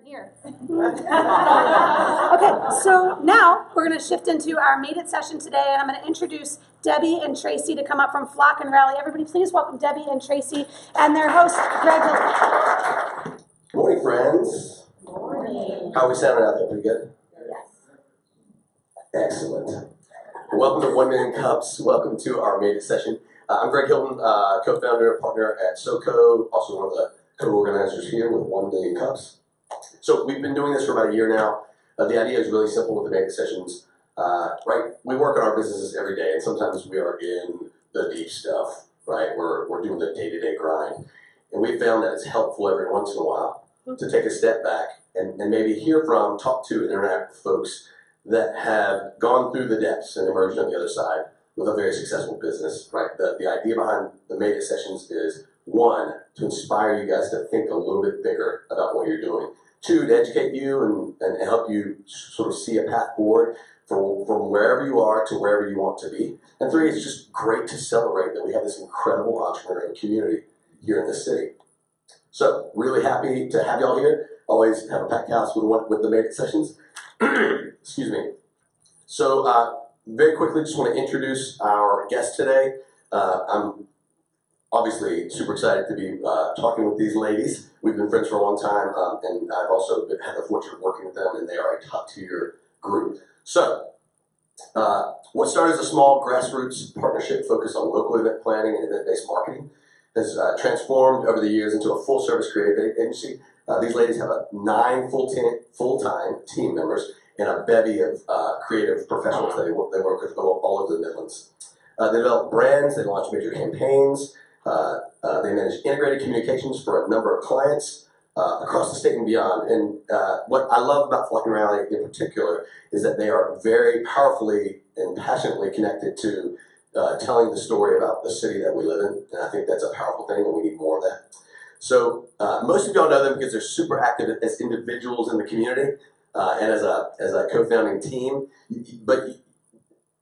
here. Okay, so now we're going to shift into our Made It session today, and I'm going to introduce Debbie and Tracy to come up from Flock and Rally. Everybody, please welcome Debbie and Tracy and their host, Greg. Good morning, friends. Good morning. How are we sounding out there? Pretty good? Yes. Excellent. Welcome to 1 Million Cups. Welcome to our Made It session. I'm Greg Hilton, co-founder, partner at SoCo, also one of the co-organizers here with 1 Million Cups. So we've been doing this for about a year now. The idea is really simple with the Made It sessions. Right? We work on our businesses every day, and sometimes we are in the deep stuff, right? We're doing the day-to-day grind. And we found that it's helpful every once in a while to take a step back and maybe hear from, talk to, and interact with folks that have gone through the depths and emerged on the other side with a very successful business, right? The idea behind the Made It sessions is, one, to inspire you guys to think a little bit bigger about what you're doing. Two, to educate you and help you sort of see a path forward from wherever you are to wherever you want to be. And three, it's just great to celebrate that we have this incredible entrepreneurial community here in this city. So, really happy to have y'all here. Always have a packed house with the Made It sessions. Excuse me. So, very quickly, just want to introduce our guest today. I'm obviously super excited to be talking with these ladies. We've been friends for a long time, and I've also had the fortune of working with them, and they are a top-tier group. So, what started as a small grassroots partnership focused on local event planning and event-based marketing has transformed over the years into a full-service creative agency. These ladies have 9 full-time team members and a bevy of creative professionals they work with all over the Midlands. They develop brands, they launch major campaigns, they manage integrated communications for a number of clients across the state and beyond. And what I love about Flock and Rally in particular is that they are very powerfully and passionately connected to telling the story about the city that we live in. And I think that's a powerful thing, and we need more of that. So most of y'all know them because they're super active as individuals in the community and as a co-founding team. But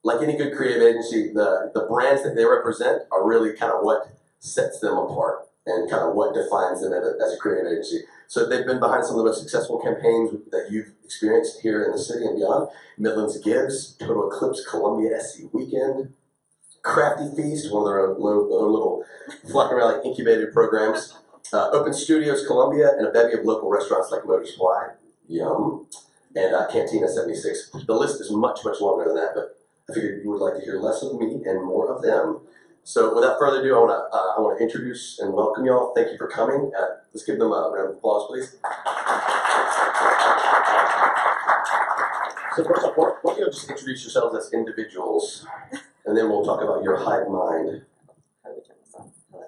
like any good creative agency, the brands that they represent are really kind of what sets them apart and kind of what defines them as a creative agency. So they've been behind some of the most successful campaigns that you've experienced here in the city and beyond. Midlands Gives, Total Eclipse, Columbia SC Weekend, Crafty Feast, one of their own little Flock and Rally incubated programs, Open Studios Columbia, and a bevy of local restaurants like Motor Supply, Yum, and Cantina 76. The list is much, much longer than that, but I figured you would like to hear less of me and more of them. So without further ado, I want to introduce and welcome y'all. Thank you for coming. Let's give them a round of applause, please. So first off, why don't you just introduce yourselves as individuals, and then we'll talk about your hive mind. How do we turn this on? Hello.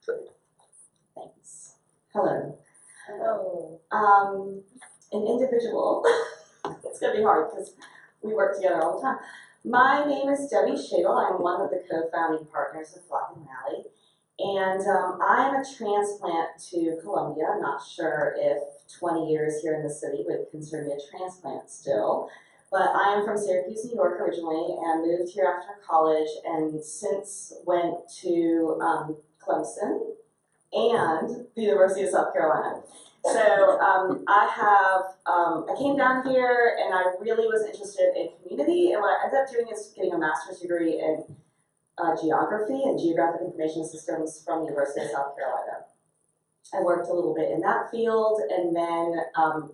Great. Thanks. Hello. An individual. It's going to be hard because we work together all the time. My name is Debbie Shadle. I'm one of the co-founding partners of Flock and Rally. And I'm a transplant to Columbia. I'm not sure if 20 years here in the city would consider me a transplant still. But I am from Syracuse, New York originally, and moved here after college, and since went to Clemson and the University of South Carolina. So I came down here and I really was interested in community, and what I ended up doing is getting a master's degree in geography and geographic information systems from the University of South Carolina. I worked a little bit in that field and then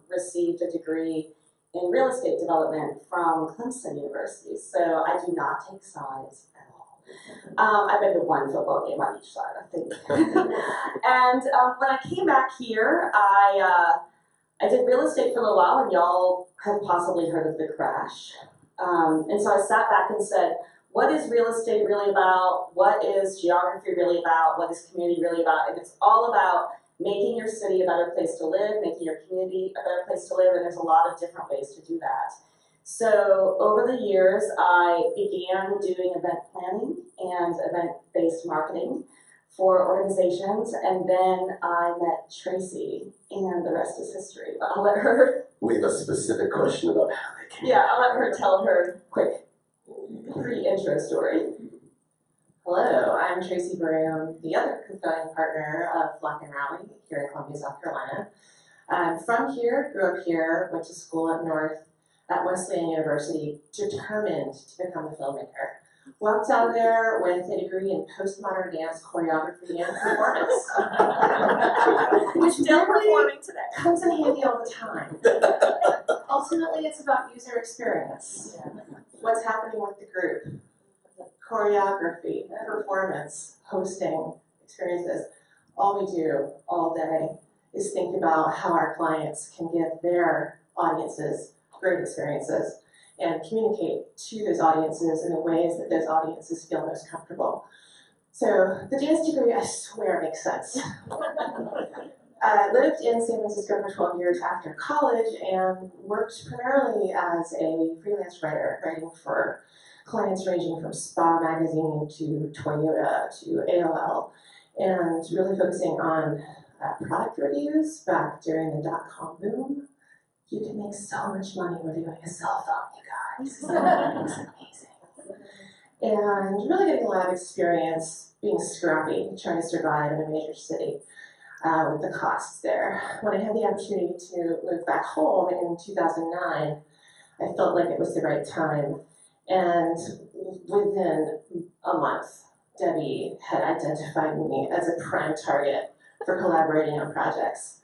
received a degree in real estate development from Clemson University. So I do not take sides at all. I've been to one football game on each side, I think. And when I came back here, I did real estate for a little while, and y'all have possibly heard of the crash. And so I sat back and said, what is real estate really about? What is geography really about? What is community really about? And it's all about making your city a better place to live, making your community a better place to live, and there's a lot of different ways to do that. So over the years, I began doing event planning and event-based marketing for organizations, and then I met Tracy, and the rest is history. But I'll let her... We have a specific question about how they came. Yeah, I'll let her tell her quick pre-intro story. Hello, I'm Tracy Brown, the other co-founding partner of Flock and Rally here in Columbia, South Carolina. I'm from here, grew up here, went to school up north at Wesleyan University, determined to become a filmmaker. Walked out of there with a degree in postmodern dance choreography and performance. Which Still performing today. comes in handy all the time. Ultimately, it's about user experience. What's happening with the group? Choreography, performance, hosting, experiences. All we do all day is think about how our clients can give their audiences great experiences and communicate to those audiences in the ways that those audiences feel most comfortable. So the dance degree, I swear, makes sense. I lived in San Francisco for 12 years after college and worked primarily as a freelance writer, writing for clients ranging from Spa Magazine to Toyota to AOL, and really focusing on product reviews back during the dot-com boom. You can make so much money reviewing a cell phone, you guys. It's amazing. And really getting a lot of experience being scrappy, trying to survive in a major city with the costs there. When I had the opportunity to move back home in 2009, I felt like it was the right time. And within a month, Debbie had identified me as a prime target for collaborating on projects.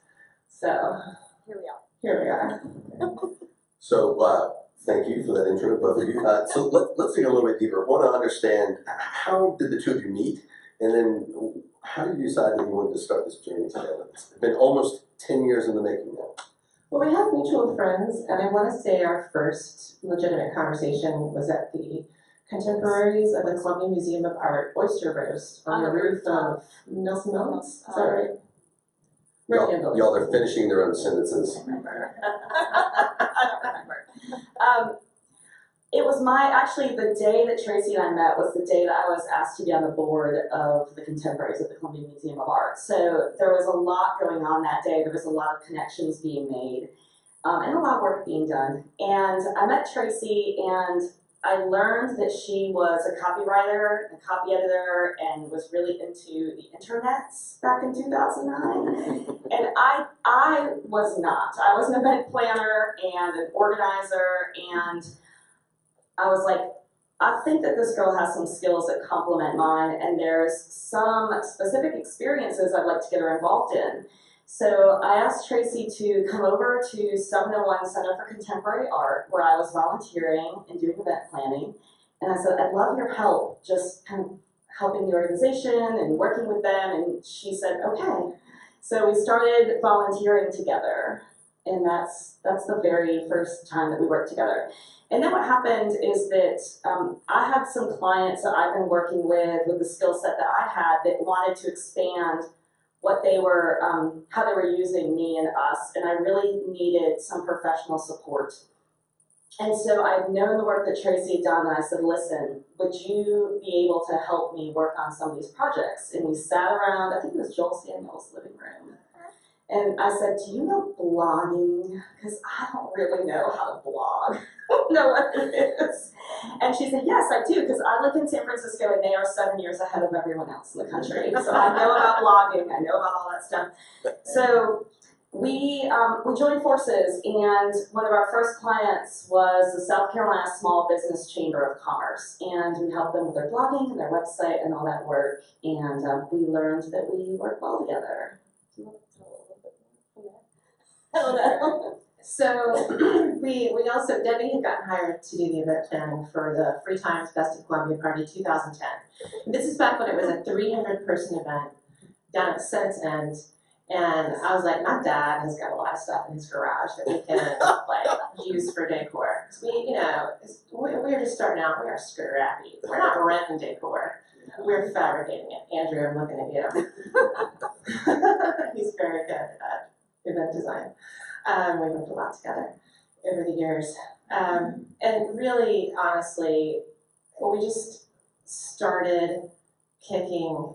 So here we are. So thank you for that intro, both of you. So let's dig a little bit deeper. I want to understand, how did the two of you meet? And then how did you decide that you wanted to start this journey together? It's been almost 10 years in the making now. Well, we have mutual friends, and I want to say our first legitimate conversation was at the Contemporaries of the Columbia Museum of Art Oyster Roast on the roof of Nelson Mountains. Is that right? Y'all are finishing their own sentences. I don't remember. It was actually the day that Tracy and I met was the day that I was asked to be on the board of the Contemporaries at the Columbia Museum of Art. So there was a lot going on that day. There was a lot of connections being made and a lot of work being done. And I met Tracy, and I learned that she was a copywriter, a copy editor, and was really into the internets back in 2009. And I was not. I was an event planner and an organizer, and I was like, I think that this girl has some skills that complement mine, and there's some specific experiences I'd like to get her involved in. So I asked Tracy to come over to 701 Center for Contemporary Art, where I was volunteering and doing event planning. And I said, I'd love your help, just kind of helping the organization and working with them. And she said, okay. So we started volunteering together, and that's the very first time that we worked together. And then what happened is that I had some clients that I've been working with the skill set that I had that wanted to expand what they were, how they were using me and us, and I really needed some professional support. And so I'd known the work that Tracy had done, and I said, listen, would you be able to help me work on some of these projects? And we sat around, I think it was Joel Samuel's living room. And I said, do you know blogging? Because I don't really know how to blog. I don't know what it is. And she said, yes, I do, because I live in San Francisco, and they are 7 years ahead of everyone else in the country. So I know about blogging. I know about all that stuff. So we joined forces, and one of our first clients was the South Carolina Small Business Chamber of Commerce. And we helped them with their blogging and their website and all that work. And we learned that we work well together. Do you want to tell a little bit more from there? I don't know. So we also, Debbie had gotten hired to do the event planning for the Free Times Best of Columbia Party 2010. And this is back when it was a 300-person event down at Senate's End. And I was like, my dad has got a lot of stuff in his garage that we can use for decor. Because we're just starting out, we are scrappy. We're not renting decor. We're fabricating it. Andrew, I'm looking at you. He's very good at event design. We worked a lot together over the years. And really, honestly, we just started kicking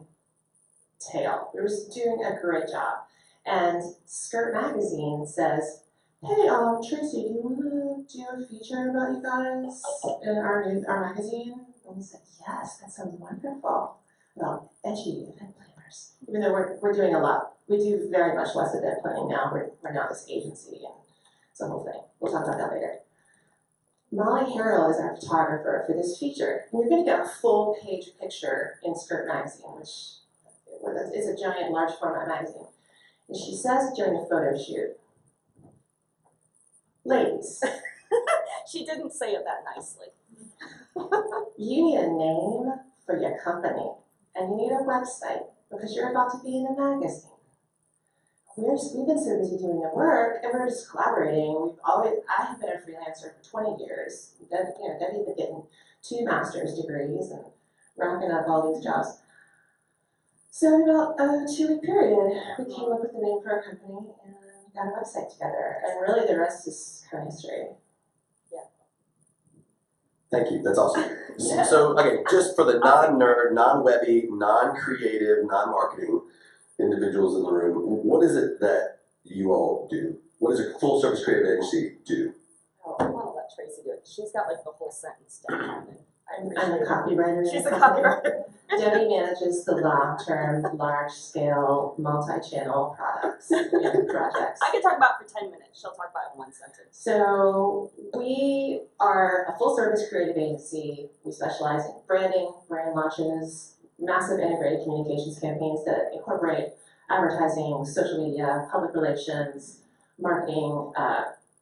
tail. We were just doing a great job. And Skirt Magazine says, hey, Tracy, do you want to do a feature about you guys in our magazine? And we said, yes, that sounds wonderful. Well, edgy event planners. even though we're doing a lot, we do very much less event planning now. We're now this agency, and it's a whole thing. We'll talk about that later. Molly Harrell is our photographer for this feature, and you're going to get a full page picture in Skirt magazine, which is a giant, large format magazine. And she says during the photo shoot, ladies, She didn't say it that nicely. you need a name for your company, and you need a website because you're about to be in a magazine. We've been so busy doing the work, and we're just collaborating. I have been a freelancer for 20 years. Debbie's been getting 2 master's degrees and racking up all these jobs. So in about a 2-week period, we came up with the name for our company and got a website together. And really the rest is kind of history. Thank you. That's awesome. So, okay, just for the non-nerd, non-webby, non-creative, non-marketing individuals in the room, what is it that you all do? What does a full-service creative agency do? Oh, I want to let Tracy do it. She's got like the whole sentence down. I'm a copywriter. She's a copywriter. Debbie manages the long-term, large-scale, multi-channel products and projects. I could talk about it for 10 minutes. She'll talk about it in 1 sentence. So we are a full-service creative agency. We specialize in branding, brand launches, massive integrated communications campaigns that incorporate advertising, social media, public relations, marketing,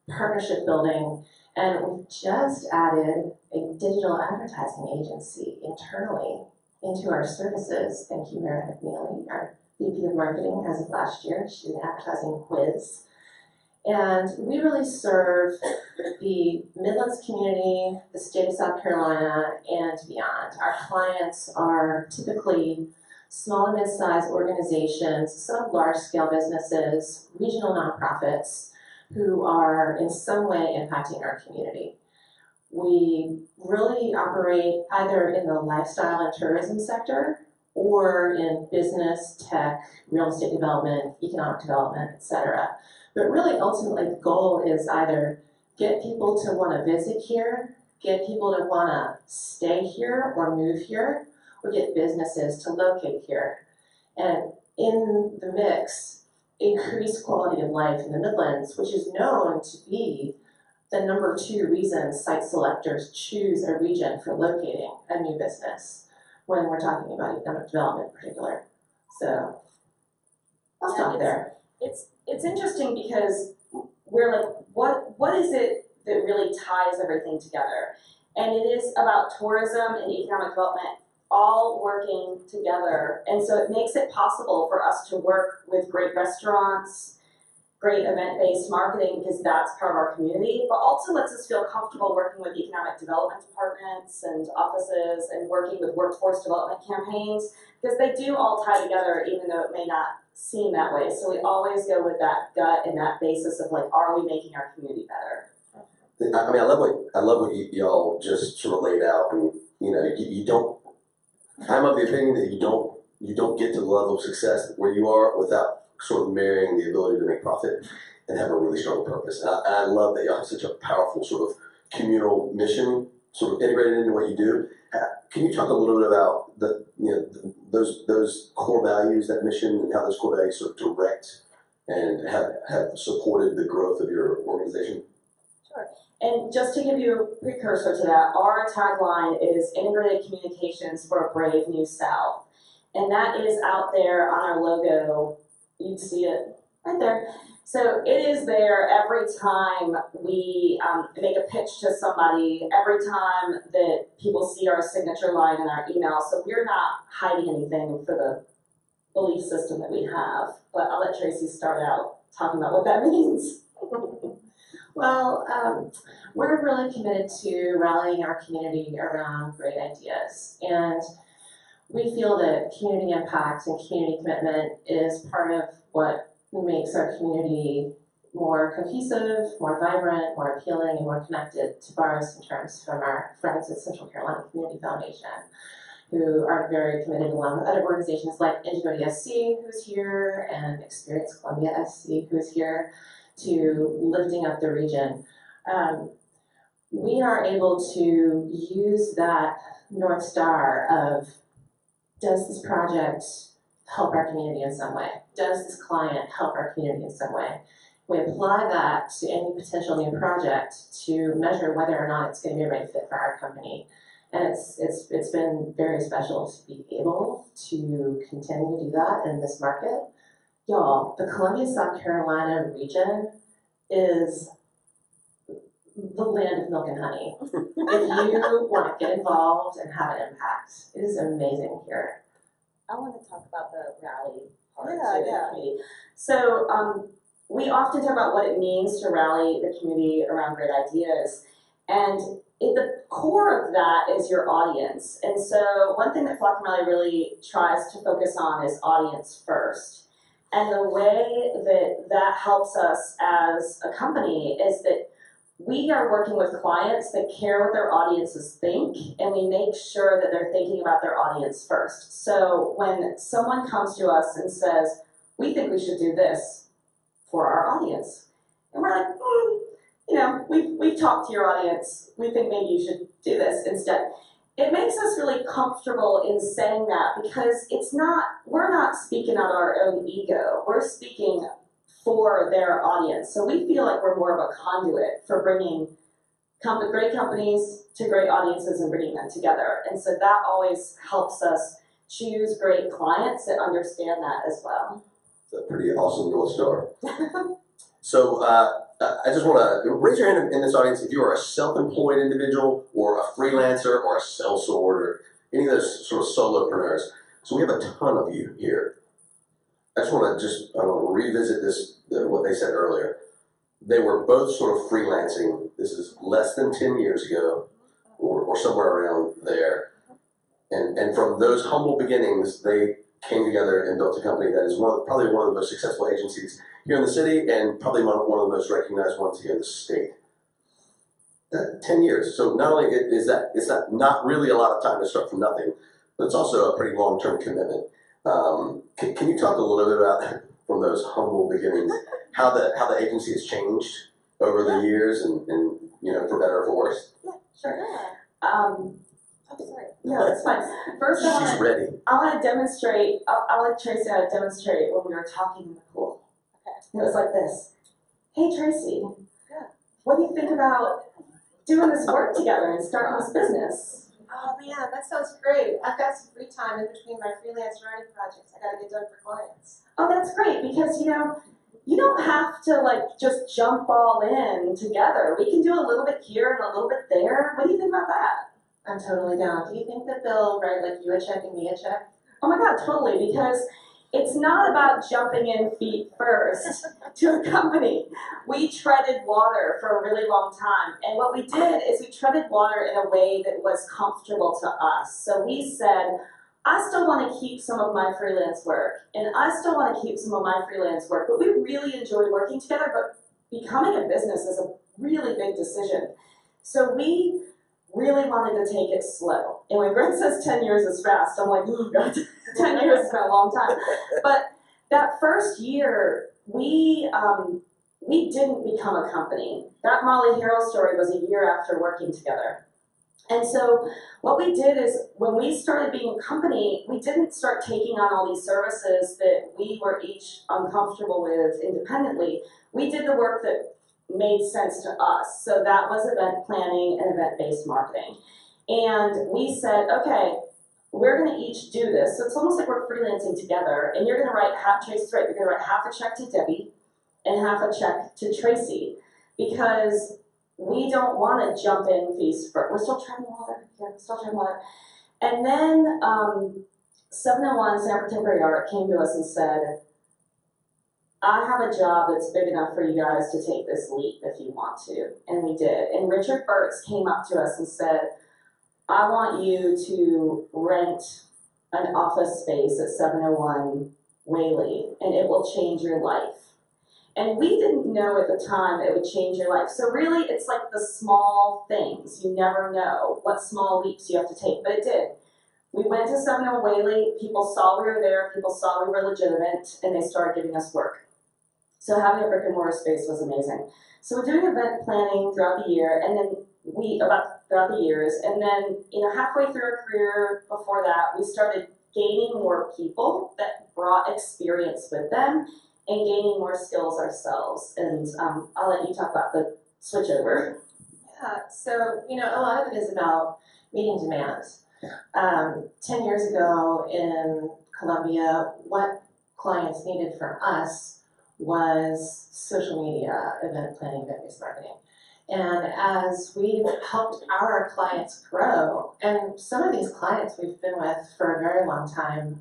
partnership building, and we've just added a digital advertising agency internally into our services. Thank you, Meredith McNeely, our VP of Marketing as of last year. She's an advertising whiz. And we really serve the Midlands community, the state of South Carolina, and beyond. Our clients are typically small and mid-sized organizations, some large-scale businesses, regional nonprofits, who are in some way impacting our community. We really operate either in the lifestyle and tourism sector or in business, tech, real estate development, economic development, etc. But really, ultimately, the goal is either get people to want to visit here, get people to want to stay here or move here, or get businesses to locate here. And in the mix, increase quality of life in the Midlands, which is known to be the number 2 reason site selectors choose a region for locating a new business when we're talking about economic development in particular. So I'll stop there. It's interesting because we're like, what is it that really ties everything together? And it is about tourism and economic development all working together. And so it makes it possible for us to work with great restaurants, great event-based marketing, because that's part of our community, but also lets us feel comfortable working with economic development departments and offices and working with workforce development campaigns, because they do all tie together even though it may not seem that way. So we always go with that gut and that basis of like, are we making our community better? I mean, I love what y'all just sort of laid out, and you don't. I'm of the opinion that you don't get to the level of success where you are without sort of marrying the ability to make profit and have a really strong purpose. And I love that y'all have such a powerful sort of communal mission, sort of integrated into what you do. Can you talk a little bit about those core values, that mission, and how those core values sort of direct and have supported the growth of your organization? Sure. And just to give you a precursor to that, our tagline is Integrated Communications for a Brave New South. And that is out there on our logo. You'd see it right there. So it is there every time we make a pitch to somebody, every time that people see our signature line in our email. So we're not hiding anything for the belief system that we have. But I'll let Tracy start out talking about what that means. Well, we're really committed to rallying our community around great ideas. And we feel that community impact and community commitment is part of what makes our community more cohesive, more vibrant, more appealing, and more connected, to borrow some terms from our friends at Central Carolina Community Foundation, who are very committed, along with other organizations like Ingenuity SC, who's here, and Experience Columbia SC, who's here, to lifting up the region. We are able to use that North Star of, does this project help our community in some way? Does this client help our community in some way? We apply that to any potential new project to measure whether or not it's going to be a right fit for our company. And it's been very special to be able to continue to do that in this market. Y'all, the Columbia, South Carolina region is the land of milk and honey. If you want to get involved and have an impact, it is amazing here. I want to talk about the rally part Yeah, too, yeah. the community. So we often talk about what it means to rally the community around great ideas. And at the core of that is your audience. And so one thing that Flock and Rally really tries to focus on is audience first. And the way that that helps us as a company is that we are working with clients that care what their audiences think, and we make sure that they're thinking about their audience first. So when someone comes to us and says, we think we should do this for our audience, and we're like, you know, we've talked to your audience, we think maybe you should do this instead. It makes us really comfortable in saying that because we're not speaking out of our own ego, we're speaking for their audience. So we feel like we're more of a conduit for bringing great companies to great audiences and bringing them together. And so that always helps us choose great clients that understand that as well. It's a pretty awesome North Star. So I just want to raise your hand in this audience if you are a self-employed individual or a freelancer or a sellsword or any of those sort of solopreneurs. So we have a ton of you here. I just want to revisit what they said earlier. They were both sort of freelancing. This is less than 10 years ago or somewhere around there. And from those humble beginnings, they came together and built a company that is probably one of the most successful agencies here in the city and probably one of the most recognized ones here in the state. 10 years. So not only is that, it's not really a lot of time to start from nothing, but it's also a pretty long-term commitment. Can you talk a little bit about, from those humble beginnings, how the agency has changed over the years and you know, for better or for worse? Yeah, sure. I'm sorry. No, it's fine. First, She's ready. I want to demonstrate. I'll let Tracy demonstrate when we were talking in the pool. Okay. It was like this. Hey, Tracy. Yeah. What do you think about doing this work together and starting this business? Oh man, that sounds great. I've got some free time in between my freelance writing projects. I gotta get done for clients. Oh, that's great because you don't have to like just jump all in together. We can do a little bit here and a little bit there. What do you think about that? I'm totally down. Do you think that they'll write like you a check and me a check? Oh my God, totally, because it's not about jumping in feet first to a company. We treaded water for a really long time. And what we did is we treaded water in a way that was comfortable to us. So we said, I still want to keep some of my freelance work, and I still want to keep some of my freelance work, but we really enjoy working together, but becoming a business is a really big decision. So we really wanted to take it slow. And when Greg says 10 years is fast, I'm like, oh God, 10 years has been a long time. But that first year, we didn't become a company. That Molly Harrell story was a year after working together. And so what we did is when we started being a company, we didn't start taking on all these services that we were each uncomfortable with independently. We did the work that made sense to us. So that was event planning and event-based marketing. And we said, okay, we're going to each do this. So it's almost like we're freelancing together. And you're going to write Tracy's right. You're going to write half a check to Debbie and half a check to Tracy because we don't want to jump in feast first. We're still treading water. Yeah, we're still treading water. And then 701 San Contemporary Art came to us and said, I have a job that's big enough for you guys to take this leap if you want to. And we did. And Richard Burtz came up to us and said, I want you to rent an office space at 701 Whaley, and it will change your life. And we didn't know at the time that it would change your life. So really, it's like the small things. You never know what small leaps you have to take, but it did. We went to 701 Whaley, people saw we were there, people saw we were legitimate, and they started giving us work. So having a brick and mortar space was amazing. So we're doing event planning throughout the year, and then throughout the years, and then halfway through our career before that, we started gaining more people that brought experience with them and gaining more skills ourselves. And I'll let you talk about the switch over. Yeah, so, a lot of it is about meeting demand. 10 years ago in Columbia, what clients needed from us was social media, event planning, venues marketing. And as we've helped our clients grow, and some of these clients we've been with for a very long time,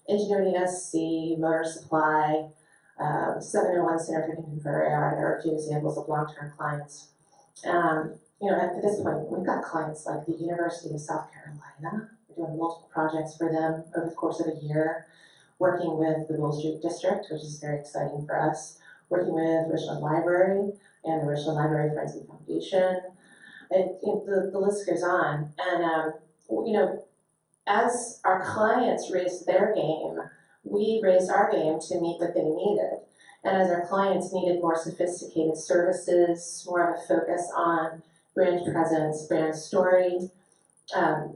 Ingenuity SC, Motor Supply, 701 Center for Contemporary Art are a few examples of long-term clients. At this point, we've got clients like the University of South Carolina. We're doing multiple projects for them over the course of a year, working with the Bull Street District, which is very exciting for us, working with Richland Library and the Richland Library Friends and Foundation, and the list goes on. And, as our clients raised their game, we raised our game to meet what they needed. And as our clients needed more sophisticated services, more of a focus on brand presence, brand story,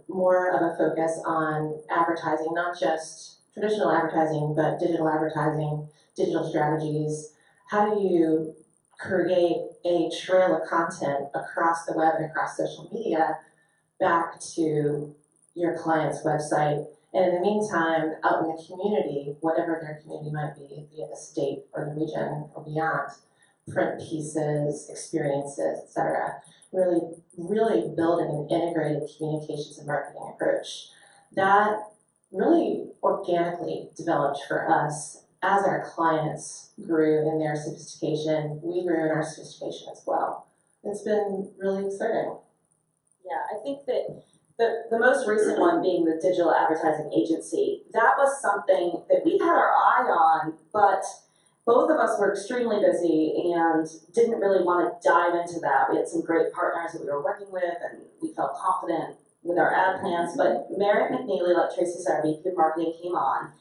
more of a focus on advertising, not just traditional advertising, but digital advertising, digital strategies. How do you create a trail of content across the web and across social media back to your client's website? And in the meantime, out in the community, whatever their community might be, be it the state or the region or beyond, print pieces, experiences, etc. Really building an integrated communications and marketing approach. That really organically developed for us as our clients grew in their sophistication. We grew in our sophistication as well. It's been really exciting. Yeah, I think that the most recent one being the digital advertising agency, that was something that we had our eye on, but both of us were extremely busy and didn't really want to dive into that. We had some great partners that we were working with, and we felt confident with our ad plans, but Merritt McNeely, like Tracy said, our VP of Marketing, came on,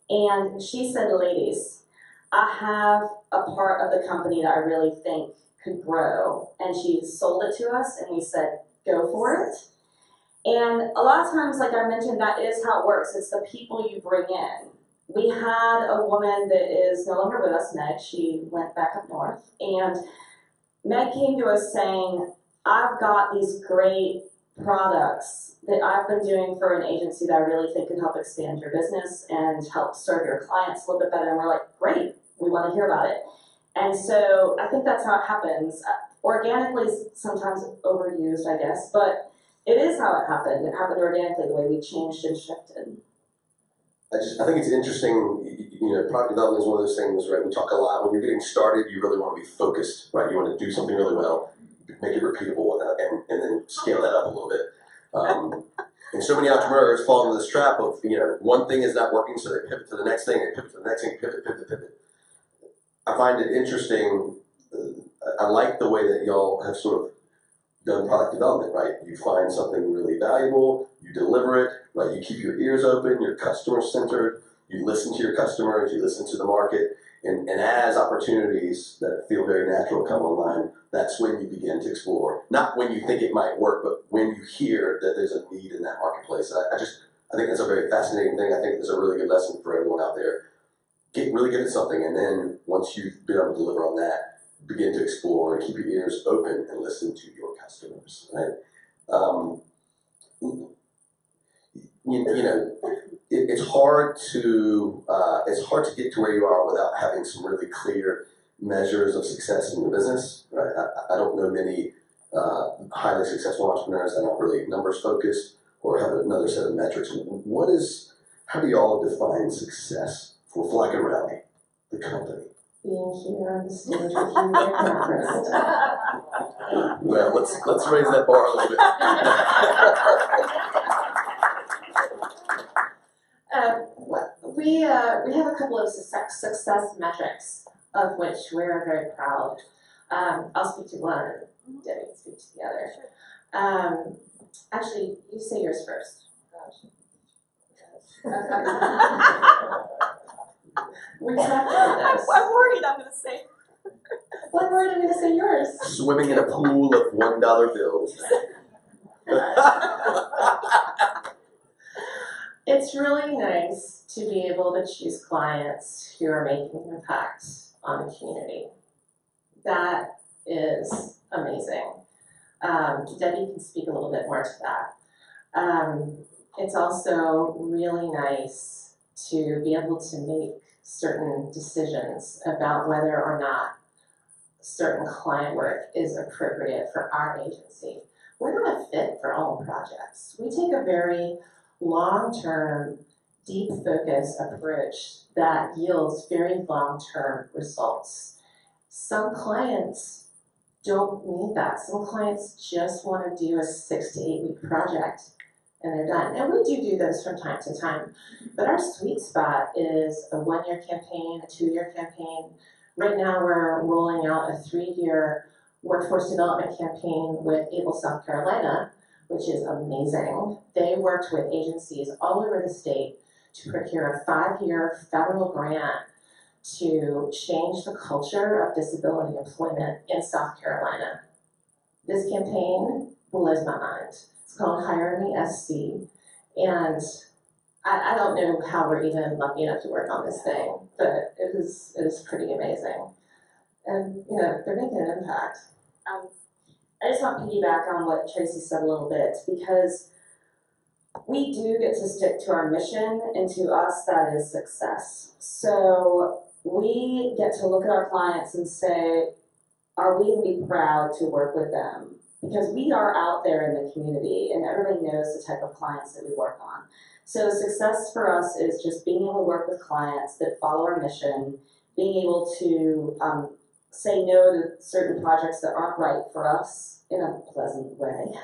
and she said, ladies, I have a part of the company that I really think could grow, and she sold it to us, and we said, go for it. And a lot of times, like I mentioned, that is how it works. It's the people you bring in. We had a woman that is no longer with us, Meg. She went back up north. And Meg came to us saying, I've got these great products that I've been doing for an agency that I really think can help expand your business and help serve your clients a little bit better. And we're like, great, we want to hear about it. And so I think that's how it happens. Organically is sometimes overused, I guess, but it is how it happened. It happened organically, the way we changed and shifted. I think it's interesting, product development is one of those things, right? We talk a lot, when you're getting started, you really want to be focused, right? You want to do something really well, make it repeatable, and then scale that up a little bit. And so many entrepreneurs fall into this trap of, one thing is not working, so they pivot to the next thing, they pivot to the next thing, pivot. I find it interesting, I like the way that y'all have sort of done product development, right? You find something really valuable, you deliver it, right? You keep your ears open, you're customer-centered, you listen to your customers, you listen to the market, and as opportunities that feel very natural come online, that's when you begin to explore. Not when you think it might work, but when you hear that there's a need in that marketplace. I think that's a very fascinating thing. I think it's a really good lesson for everyone out there. Get really good at something, and then once you've been able to deliver on that, begin to explore and keep your ears open and listen to your customers, right? It's hard to get to where you are without having some really clear measures of success in your business, right? I don't know many highly successful entrepreneurs that aren't really numbers focused or have another set of metrics. How do y'all define success for Flack and Rally, the company? Being here on the stage with you right now. Well, let's raise that bar a little bit. We have a couple of success metrics of which we're very proud. I'll speak to one, and Debbie can speak to the other. Actually, you say yours first. We tracked this. I'm worried I'm going to say. Well, I'm worried I'm going to say yours. Swimming in a pool of $1 bills. It's really nice to be able to choose clients who are making an impact on the community. That is amazing. Debbie can speak a little bit more to that. It's also really nice to be able to make certain decisions about whether or not certain client work is appropriate for our agency. We're not a fit for all projects. We take a very long-term, deep focus approach that yields very long-term results. Some clients don't need that. Some clients just want to do a 6 to 8 week project and they're done. And we do those from time to time. But our sweet spot is a 1-year campaign, a 2-year campaign. Right now we're rolling out a 3-year workforce development campaign with Able South Carolina, which is amazing. They worked with agencies all over the state to procure a 5-year federal grant to change the culture of disability employment in South Carolina. This campaign blows my mind. It's called Hire Me SC, and I don't know how we're even lucky enough to work on this thing, but it is pretty amazing. And they're making an impact. I just want to piggyback on what Tracy said a little bit, because we do get to stick to our mission, and to us that is success. So we get to look at our clients and say, are we going to be proud to work with them? Because we are out there in the community and everybody knows the type of clients that we work on. So success for us is just being able to work with clients that follow our mission, being able to say no to certain projects that aren't right for us in a pleasant way.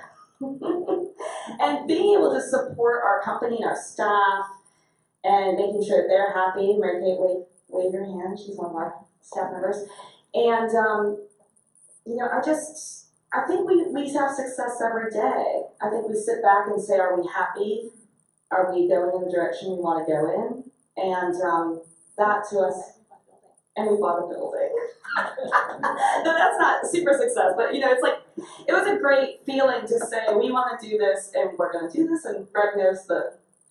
And being able to support our company and our staff and making sure that they're happy. Mary Kate, wave your hand. She's one of our staff members. And, I think we have success every day. I think we sit back and say, are we happy? Are we going in the direction we want to go in? And that to us, and we bought a building. No, that's not super success, but it's like, it was a great feeling to say, we want to do this and we're going to do this. And Greg knows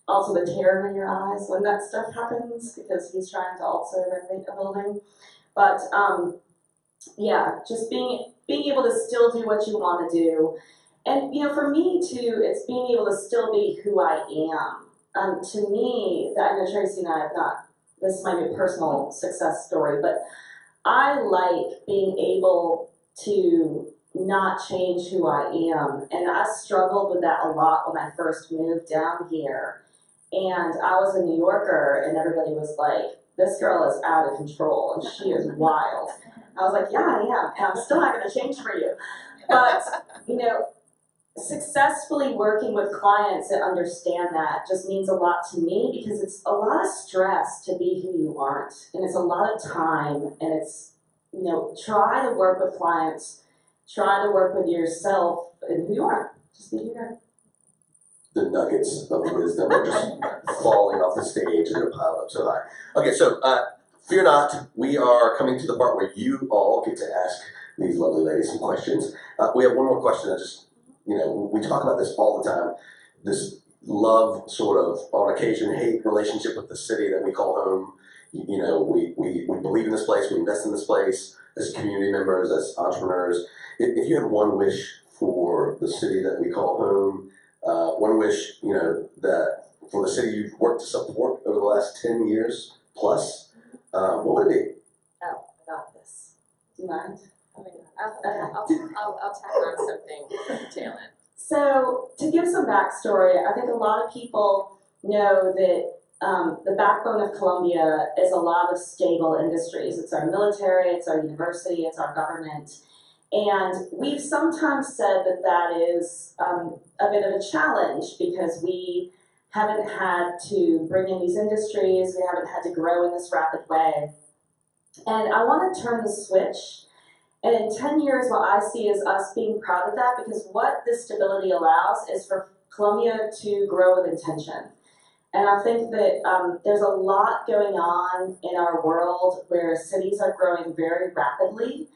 also the terror in your eyes when that stuff happens, because he's trying to also renovate a building. But just being able to still do what you want to do. And, for me too, it's being able to still be who I am. To me, I know Tracy and I have not, this might be a personal success story, but I like being able to not change who I am. And I struggled with that a lot when I first moved down here. And I was a New Yorker and everybody was like, this girl is out of control and she is wild. I was like, yeah, I am, and I'm still not going to change for you. But, successfully working with clients that understand that just means a lot to me, because it's a lot of stress to be who you aren't. And it's a lot of time, and it's, try to work with clients, try to work with yourself and who you are. Just be who you are. The nuggets of wisdom are just falling off the stage and they're piled up so high. Okay, so fear not, we are coming to the part where you all get to ask these lovely ladies some questions. We have one more question that just, we talk about this all the time, this love sort of, on occasion, hate relationship with the city that we call home. We believe in this place, we invest in this place as community members, as entrepreneurs. If you had one wish for the city that we call home, one wish, that for the city you've worked to support over the last 10 years plus, what would it be? Oh, I got this. Do you mind? I'll tack on something, Jalen. So, to give some backstory, I think a lot of people know that the backbone of Columbia is a lot of stable industries. It's our military, it's our university, it's our government. And we've sometimes said that is a bit of a challenge, because we haven't had to bring in these industries, we haven't had to grow in this rapid way. And I want to turn the switch. And in 10 years, what I see is us being proud of that, because what this stability allows is for Columbia to grow with intention. And I think that there's a lot going on in our world where cities are growing very rapidly.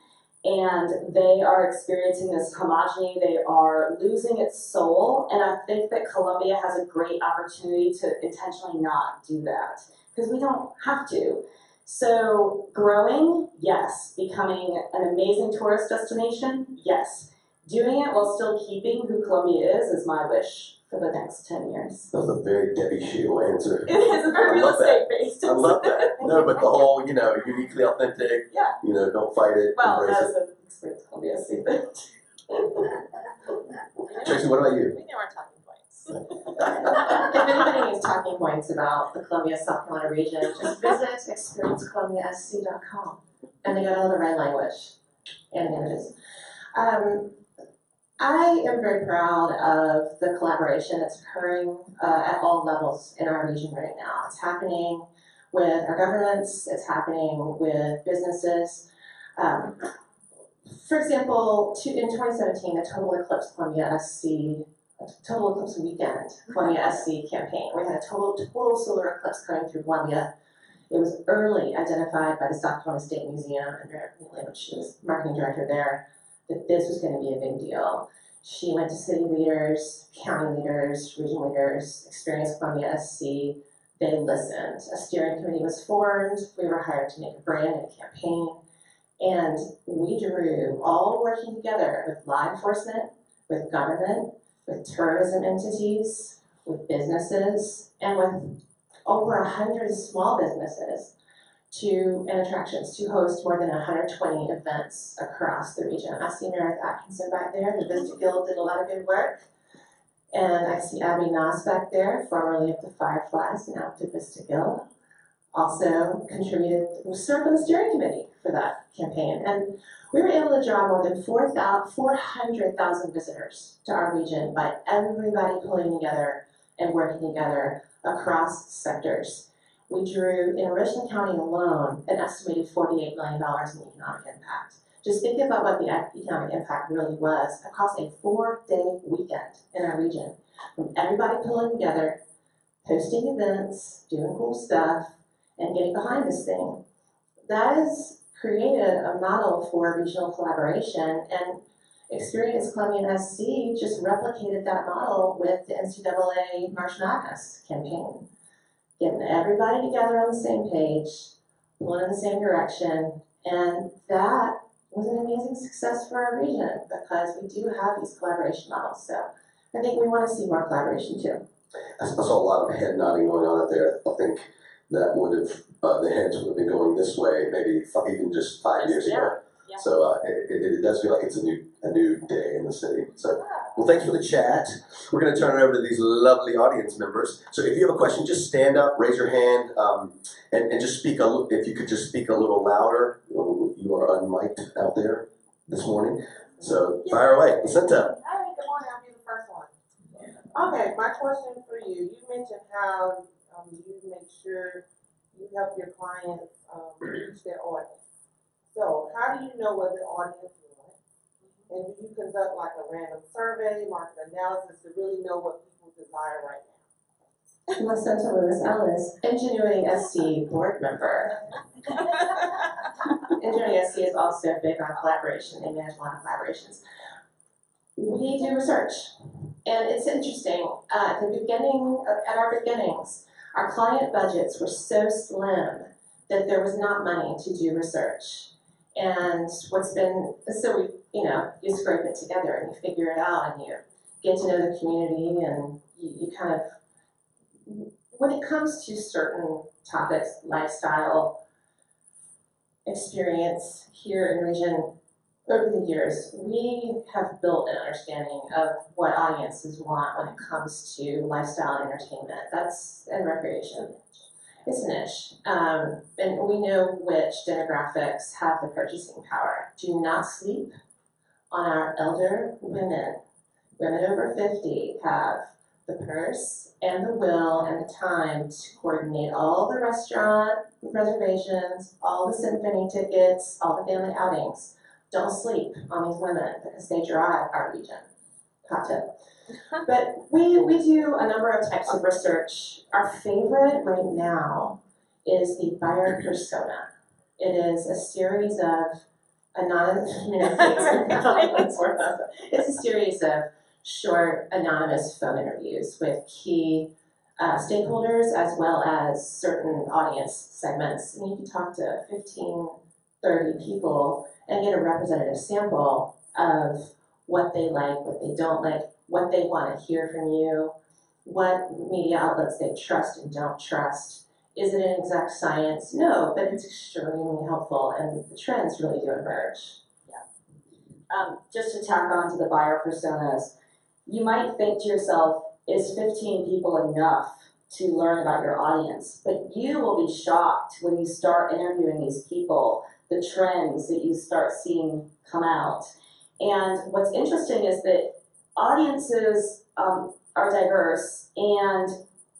And they are experiencing this homogeny, they are losing its soul, and I think that Columbia has a great opportunity to intentionally not do that, because we don't have to. So growing, yes. Becoming an amazing tourist destination, yes. Doing it while still keeping who Columbia is my wish for the next 10 years. That was a very Debbie Shield answer. It is a very real estate based. I love that. No, but the whole, uniquely authentic, Yeah. Don't fight it, Well, embrace that's it. an experience Columbia SC thing. Tracy, what about you? We know our talking points. If anybody needs talking points about the Columbia, South Carolina region, just visit experiencecolumbiasc.com, and they got all the right language and images. I am very proud of the collaboration that's occurring at all levels in our region right now. It's happening with our governments, it's happening with businesses. For example, in 2017, the Total Eclipse Weekend Columbia SC campaign. We had a total solar eclipse coming through Columbia. It was early identified by the South Carolina State Museum, and she was marketing director there, that this was going to be a big deal. She went to city leaders, county leaders, regional leaders, Experience Columbia SC. They listened. A steering committee was formed. We were hired to make a brand and a campaign. And we drew, all working together with law enforcement, with government, with tourism entities, with businesses, and with over 100 small businesses and attractions to host more than 120 events across the region. I see Meredith Atkinson back there. The Vista Guild did a lot of good work. And I see Abby Noss back there, formerly of the Fireflies, now to Vista Guild. Also contributed, served on the steering committee for that campaign. And we were able to draw more than 400,000 visitors to our region by everybody pulling together and working together across sectors. We drew, in Richland County alone, an estimated $48 million in economic impact. Just think about what the economic impact really was across a 4-day weekend in our region. From everybody pulling together, hosting events, doing cool stuff, and getting behind this thing. That has created a model for regional collaboration, and Experience Columbia SC just replicated that model with the NCAA March Madness campaign. Getting everybody together on the same page, pulling in the same direction, and that was an amazing success for our region because we do have these collaboration models. So I think we want to see more collaboration too. I saw a lot of head nodding going on out there. I think that would have, the heads would have been going this way maybe even just 5 years ago. Yeah. So it does feel like it's a new day in the city. So, well, thanks for the chat. We're going to turn it over to these lovely audience members. So if you have a question, just stand up, raise your hand, and just speak if you could just speak a little louder. You are unmiked out there this morning. So fire away. Placenta. Hi, good morning. I'll be the first one. Okay, my question for you. You mentioned how you make sure you help your clients reach their audience. So how do you know what the audience wants? And do you conduct like a random survey, market analysis to really know what people desire right now? Placenta Lewis Ellis, Ingenuity SC board member. Ingenuity SC is also big on collaboration. They manage a lot of collaborations. We do research, and it's interesting. At our beginnings, our client budgets were so slim that there was not money to do research. And you scrape it together and you figure it out and you get to know the community and you kind of, when it comes to certain topics, lifestyle, experience here in the region, over the years, we have built an understanding of what audiences want when it comes to lifestyle and entertainment. And recreation. It's a niche. And we know which demographics have the purchasing power. Do not sleep on our elder women. Women over 50 have the purse and the will and the time to coordinate all the restaurant reservations, all the symphony tickets, all the family outings. Don't sleep on these women because they drive our region. Hot tip. But we do a number of types of research. Our favorite right now is the buyer persona. It is a series of anonymous communicates. It's a series of short anonymous phone interviews with key stakeholders as well as certain audience segments. And you can talk to 15, 30 people and get a representative sample of what they like, what they don't like, what they want to hear from you, what media outlets they trust and don't trust. Is it an exact science? No, but it's extremely helpful, and the trends really do emerge. Just to tack on to the buyer personas, you might think to yourself, is 15 people enough to learn about your audience? But you will be shocked when you start interviewing these people, the trends that you start seeing come out. And what's interesting is that audiences are diverse, and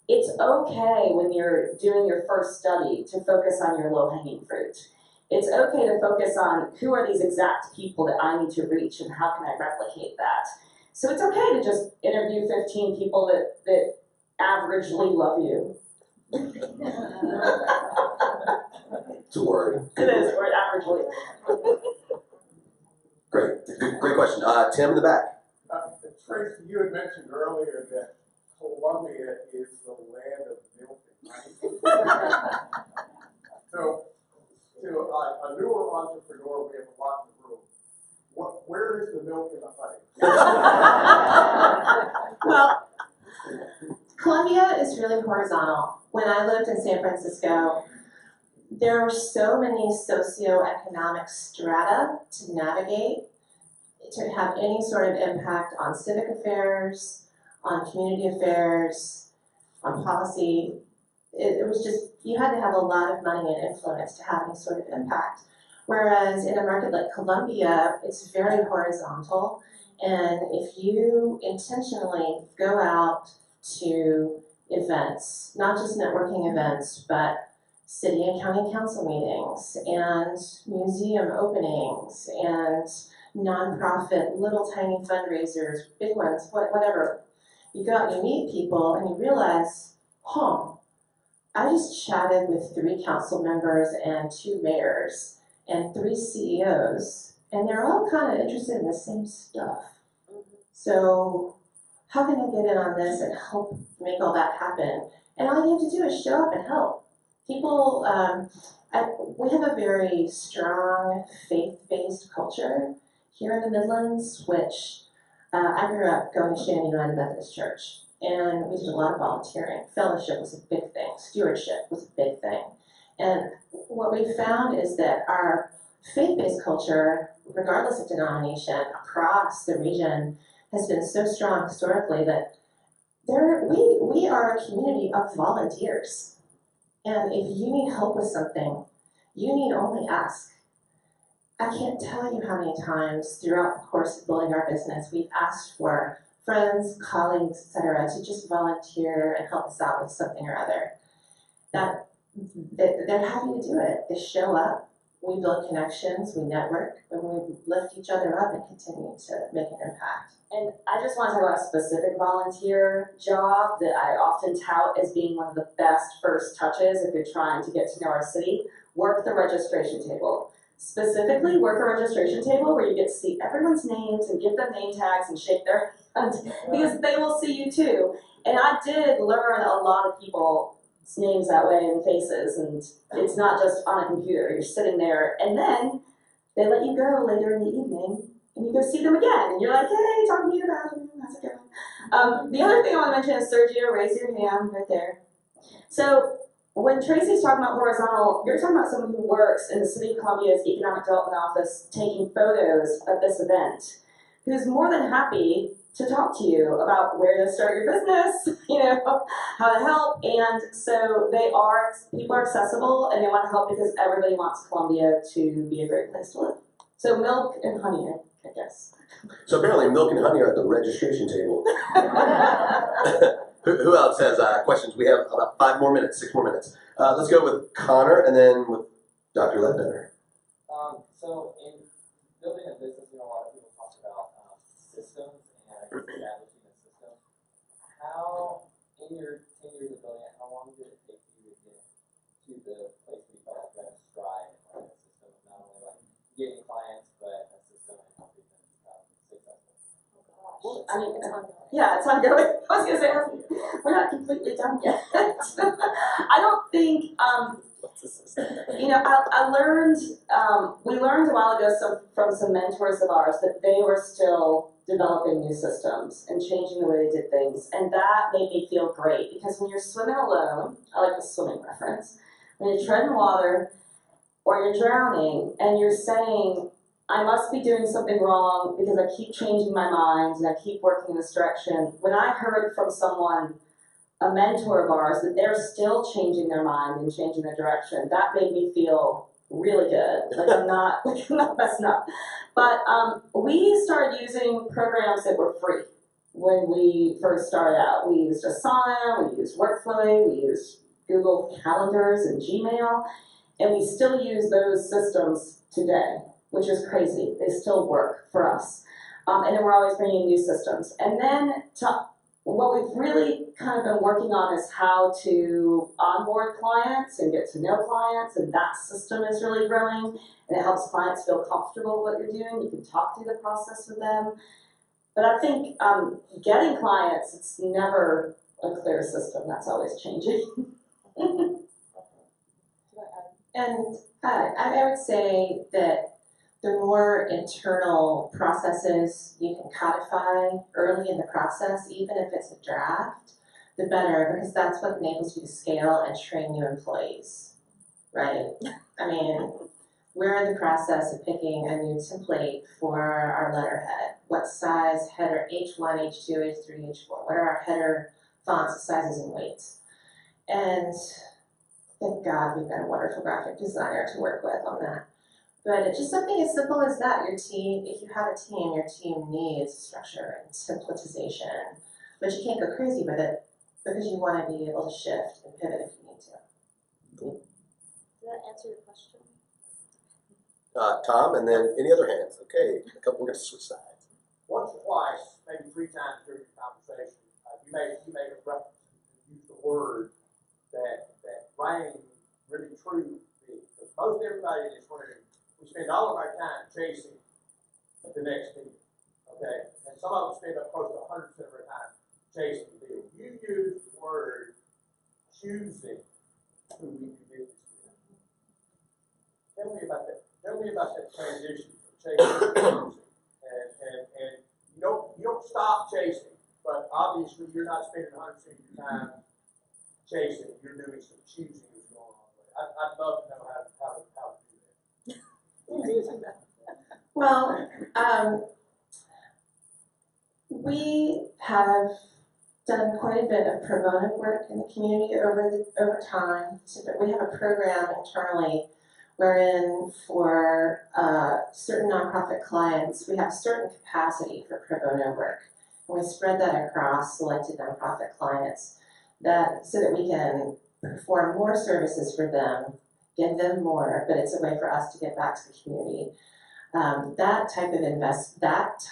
it's okay when you're doing your first study to focus on your low-hanging fruit. It's okay to focus on who are these exact people that I need to reach and how can I replicate that. So it's okay to just interview 15 people that averagely love you. It's a word. It is, or averagely. Great question. Tim in the back. Tracy, you had mentioned earlier that Columbia is the land of milk and honey. So, to a newer entrepreneur, we have a lot in the room. Where is the milk and the honey? Well, Columbia is really horizontal. When I lived in San Francisco, there were so many socioeconomic strata to navigate to have any sort of impact on civic affairs, on community affairs, on policy. It was just, you had to have a lot of money and influence to have any sort of impact. Whereas in a market like Columbia, it's very horizontal. And if you intentionally go out to events, not just networking events, but city and county council meetings and museum openings and nonprofit little tiny fundraisers, big ones, whatever. You go out and you meet people and you realize, I just chatted with 3 council members and 2 mayors and 3 CEOs, and they're all kind of interested in the same stuff. So how can I get in on this and help make all that happen? And all you have to do is show up and help. People, we have a very strong faith-based culture here in the Midlands, which I grew up going to Shannon United Methodist Church, and we did a lot of volunteering. Fellowship was a big thing. Stewardship was a big thing. And what we found is that our faith-based culture, regardless of denomination, across the region, has been so strong historically that we are a community of volunteers. And if you need help with something, you need only ask. I can't tell you how many times throughout the course of building our business we've asked for friends, colleagues, etc., to just volunteer and help us out with something or other. They're happy to do it. They show up, we build connections, we network, and we lift each other up and continue to make an impact. And I just want to talk about a specific volunteer job that I often tout as being one of the best first touches if you're trying to get to know our city. Work the registration table. Specifically, work a registration table where you get to see everyone's names and give them name tags and shake their hands because they will see you too. And I did learn a lot of people's names that way and faces, and it's not just on a computer. You're sitting there, and then they let you go later in the evening, and you go see them again, and you're like, hey, talking to you about them. That's a good one. The other thing I want to mention is Sergio, raise your hand right there. So when Tracy's talking about horizontal, you're talking about someone who works in the City of Columbia's Economic Development Office taking photos of this event, who's more than happy to talk to you about where to start your business, how to help. And so people are accessible and they want to help because everybody wants Columbia to be a great place to live. So milk and honey, I guess. So apparently milk and honey are at the registration table. Who else has questions? We have about 6 more minutes. Let's go with Connor and then with Dr. Ledbetter. So in building a business, a lot of people talk about systems and establishing a system. How, in your 10 years of building it, how long did it take you to get to the place where you felt like you had a stride in running a system of not only like getting clients, Yeah, it's ongoing. I was gonna say, we're not completely done yet. I don't think, I learned, we learned a while ago from some mentors of ours that they were still developing new systems and changing the way they did things. And that made me feel great because when you're swimming alone, I like the swimming reference, when you're treading water or you're drowning and you're saying, I must be doing something wrong because I keep changing my mind and I keep working in this direction. When I heard from someone, a mentor of ours, that they're still changing their mind and changing their direction, that made me feel really good. Like I'm not messing up. But we started using programs that were free when we first started out. We used Asana, we used Workflow, we used Google Calendars and Gmail, and we still use those systems today, which is crazy. They still work for us. And then we're always bringing new systems. And then what we've really kind of been working on is how to onboard clients and get to know clients, and that system is really growing, and it helps clients feel comfortable with what you're doing. You can talk through the process with them. But I think getting clients, it's never a clear system. That's always changing. And I would say that the more internal processes you can codify early in the process, even if it's a draft, the better, because that's what enables you to scale and train new employees, right? I mean, we're in the process of picking a new template for our letterhead. What size header, H1, H2, H3, H4, what are our header fonts, sizes, and weights? And thank God we've got a wonderful graphic designer to work with on that. But it's just something as simple as that. Your team, if you have a team, your team needs structure and simplicization. But you can't go crazy with it because you want to be able to shift and pivot if you need to. Cool. Does that answer your question? Tom, and then any other hands? Okay, we're going to switch sides. Once or twice, maybe 3 times during the conversation, you made a reference, you used the word that rang really true to me. Because most everybody in this room, we spend all of our time chasing the next deal, okay? And some of us spend up close to 100% of our time chasing the deal. You use the word choosing who we do business with. Tell me about that. Tell me about that transition from chasing to choosing. And you don't stop chasing, but obviously you're not spending 100% of your time chasing. You're doing some choosing that's going on. I'd love to know how to do that. Well, we have done quite a bit of pro bono work in the community over time. So we have a program internally wherein for certain nonprofit clients, we have certain capacity for pro bono work. And we spread that across selected nonprofit clients so that we can perform more services for them, give them more, but it's a way for us to get back to the community. That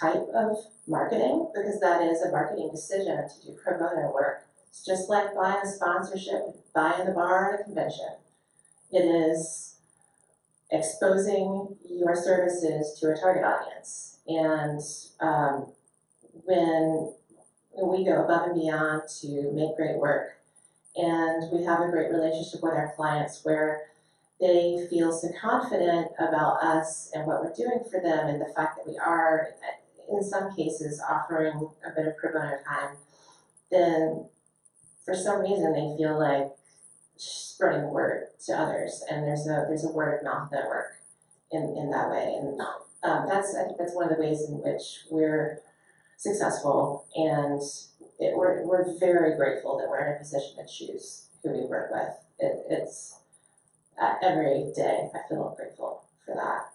type of marketing, because that is a marketing decision to do pro bono work. It's just like buying a sponsorship, buying the bar at a convention. It is exposing your services to a target audience. And when we go above and beyond to make great work, and we have a great relationship with our clients where they feel so confident about us and what we're doing for them, and the fact that we are, in some cases, offering a bit of pro bono time, then for some reason they feel like spreading the word to others, and there's a word of mouth network in that way, and I think that's one of the ways in which we're successful, and we're very grateful that we're in a position to choose who we work with. It's every day I feel grateful for that.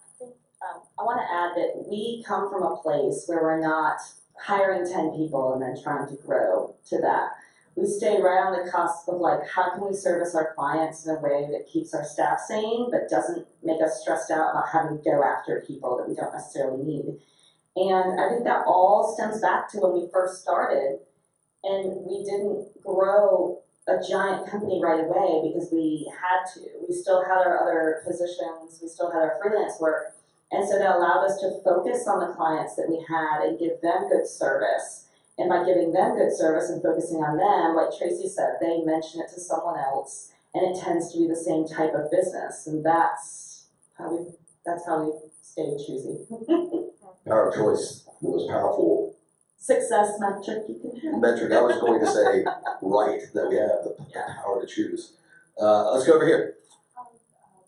I want to add that we come from a place where we're not hiring 10 people and then trying to grow to that. We stay right on the cusp of like, how can we service our clients in a way that keeps our staff sane but doesn't make us stressed out about having to go after people that we don't necessarily need. And I think that all stems back to when we first started, and we didn't grow a giant company right away because we had to. We still had our other positions, we still had our freelance work, and so that allowed us to focus on the clients that we had and give them good service And by giving them good service and focusing on them, like Tracy said, they mention it to someone else, and it tends to be the same type of business. And that's how we stayed choosy. Power of choice, the most powerful Success metric you can have. metric. I was going to say, right, that we have the power to choose. Let's go over here.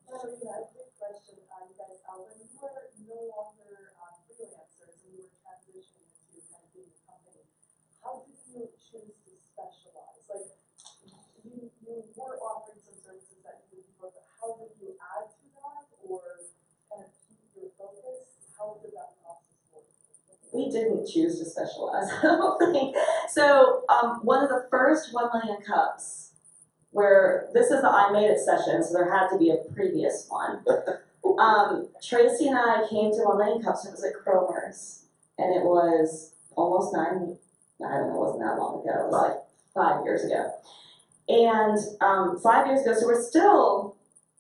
Carolina, a quick question. You guys, when you were no longer freelancers and you were transitioning into kind of being a company, how did you choose to specialize? Like, you were offering some services that you did before, but how did you add to that or kind of keep your focus? How did that process work? We didn't choose to specialize, I don't think. So one of the first 1 million cups, where this is the I Made It session, so there had to be a previous one. Tracy and I came to 1 million cups, it was at Cromer's, and it was almost I don't know, it wasn't that long ago, it was like 5 years ago. And 5 years ago, so we're still,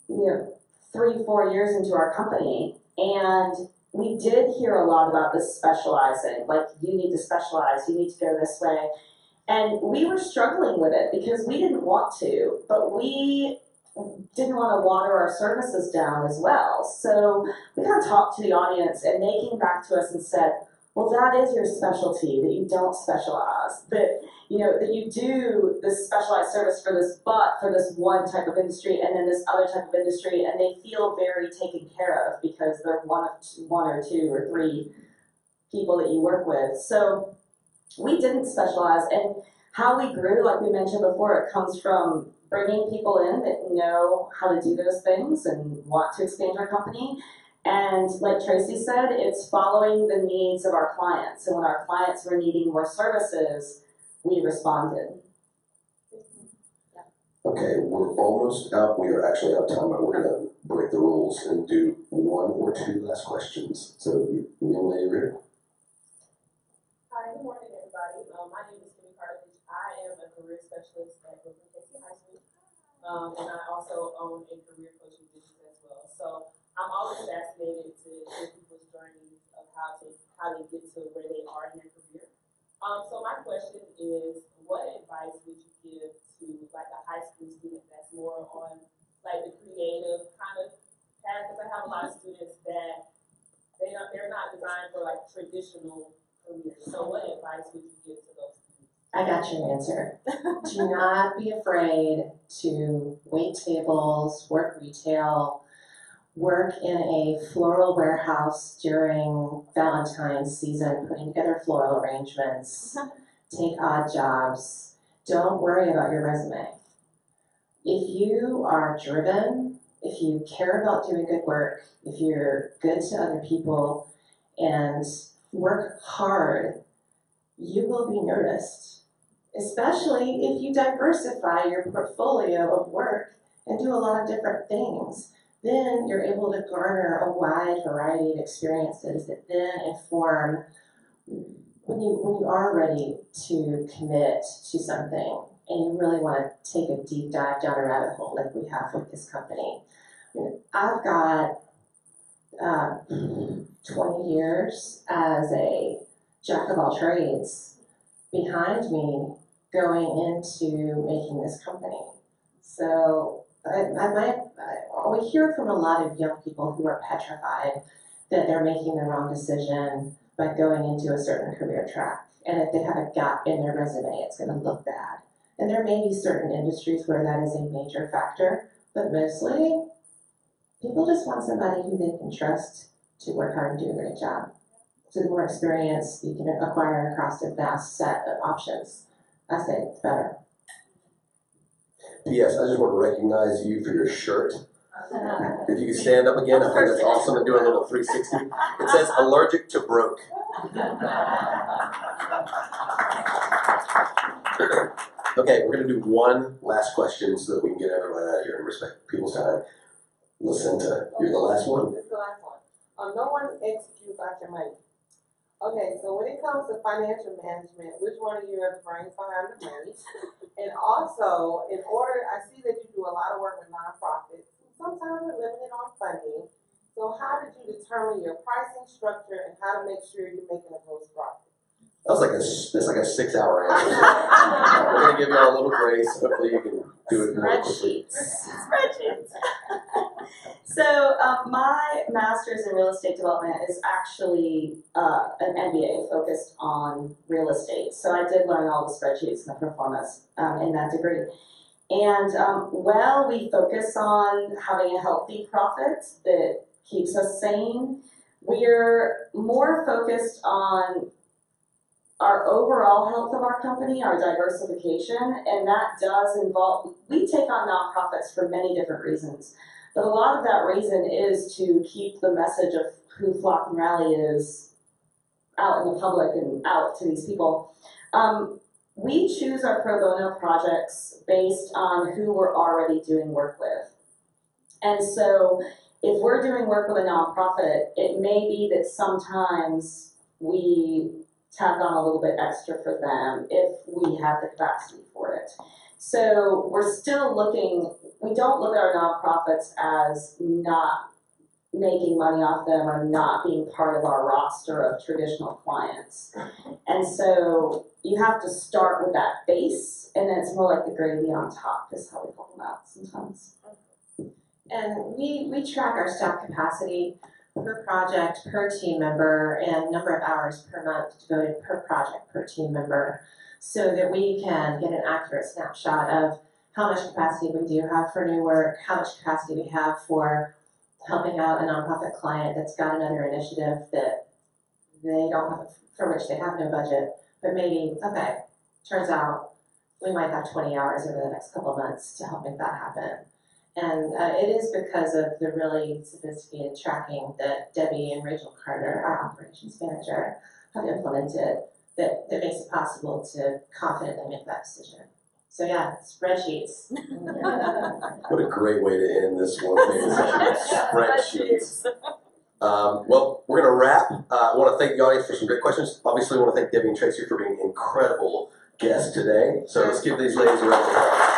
3-4 years into our company, and we did hear a lot about this specializing, like you need to specialize, you need to go this way. And we were struggling with it because we didn't want to, but we didn't want to water our services down as well. So we kind of talked to the audience, and they came back to us and said, well, that is your specialty, that you don't specialize, that you do this specialized service for this, but for this one type of industry and then this other type of industry, and they feel very taken care of because they're one or two or three people that you work with. So we didn't specialize, and how we grew, like we mentioned before, it comes from bringing people in that know how to do those things and want to expand our company. And like Tracy said, it's following the needs of our clients. And when our clients were needing more services, we responded. Okay, we're almost out. We are actually out of time, but we're going to break the rules and do 1 or 2 last questions. So, young lady over here. Hi, good morning, everybody. My name is Kimmy Carter. I am a career specialist at Brooklyn Casey High School, and I also own a career coaching business as well. So I'm always fascinated to hear people's journeys of how they get to where they are in their career. So my question is, what advice would you give to like a high school student that's more on like the creative kind of path? Because I have a lot of students that they're not designed for like traditional careers. So what advice would you give to those students? I got your answer. Do not be afraid to wait tables, work retail, work in a floral warehouse during Valentine's season, putting together floral arrangements, take odd jobs. Don't worry about your resume. If you are driven, if you care about doing good work, if you're good to other people, and work hard, you will be noticed, especially if you diversify your portfolio of work and do a lot of different things. Then you're able to garner a wide variety of experiences that then inform when you are ready to commit to something and you really want to take a deep dive down a rabbit hole like we have with this company. I've got 20 years as a jack of all trades behind me going into making this company. So we hear from a lot of young people who are petrified that they're making the wrong decision by going into a certain career track. And if they have a gap in their resume, it's going to look bad. And there may be certain industries where that is a major factor, but mostly people just want somebody who they can trust to work hard and do a great job. So the more experience you can acquire across a vast set of options, I say it's better. P.S. I just want to recognize you for your shirt. If you can stand up again, I think that's awesome, and do a little 360. It says allergic to broke. Okay, we're going to do one last question so that we can get everyone out of here and respect people's time. Placenta, you're the last one. This is the last one. No one asks you about your money. Okay, so when it comes to financial management, which one of you are the brains behind the money? And also, I see that you do a lot of work with nonprofits. Sometimes we're limited on funding. So how did you determine your pricing structure and how to make sure you're making a gross profit? That was like that's like a 6-hour answer. So we're gonna give you all a little grace. Hopefully you can do it more quickly. Spreadsheets. So my master's in real estate development is actually an MBA focused on real estate. So I did learn all the spreadsheets and the performance in that degree. And while we focus on having a healthy profit that keeps us sane, we're more focused on our overall health of our company, our diversification, and that does involve, we take on nonprofits for many different reasons. But a lot of that reason is to keep the message of who Flock and Rally is out in the public and out to these people. We choose our pro bono projects based on who we're already doing work with. And so if we're doing work with a nonprofit, it may be that sometimes we tack on a little bit extra for them if we have the capacity for it. So we're still looking, we don't look at our nonprofits as not making money off them or not being part of our roster of traditional clients. And so you have to start with that base, and then it's more like the gravy on top is how we call them out sometimes. And we track our staff capacity per project, per team member, and number of hours per month devoted per project, per team member, so that we can get an accurate snapshot of how much capacity we do have for new work, how much capacity we have for helping out a nonprofit client that's got another initiative that they don't have, for which they have no budget, but maybe, okay, turns out we might have 20 hours over the next couple of months to help make that happen. And it is because of the really sophisticated tracking that Debbie and Rachel Carter, our operations manager, have implemented that makes it possible to confidently make that decision. So yeah, spreadsheets. What a great way to end this one spreadsheets. Well, we're going to wrap. I want to thank the audience for some great questions. Obviously, I want to thank Debbie and Tracy for being incredible guests today. So let's give these ladies a round of applause.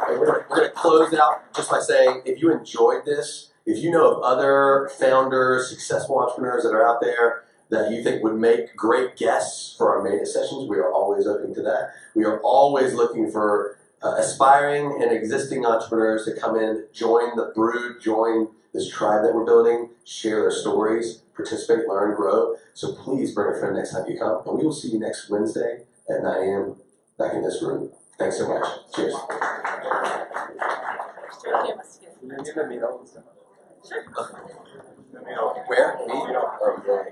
And we're going to close out just by saying, if you enjoyed this, if you know of other founders, successful entrepreneurs that are out there that you think would make great guests for our Made It sessions, we are always open to that. We are always looking for aspiring and existing entrepreneurs to come in, join the brood, join this tribe that we're building, share their stories, participate, learn, grow. So please bring a friend next time you come, and we will see you next Wednesday at 9 a.m. back in this room. Thanks so much. Cheers. Where? Me? Oh, yeah.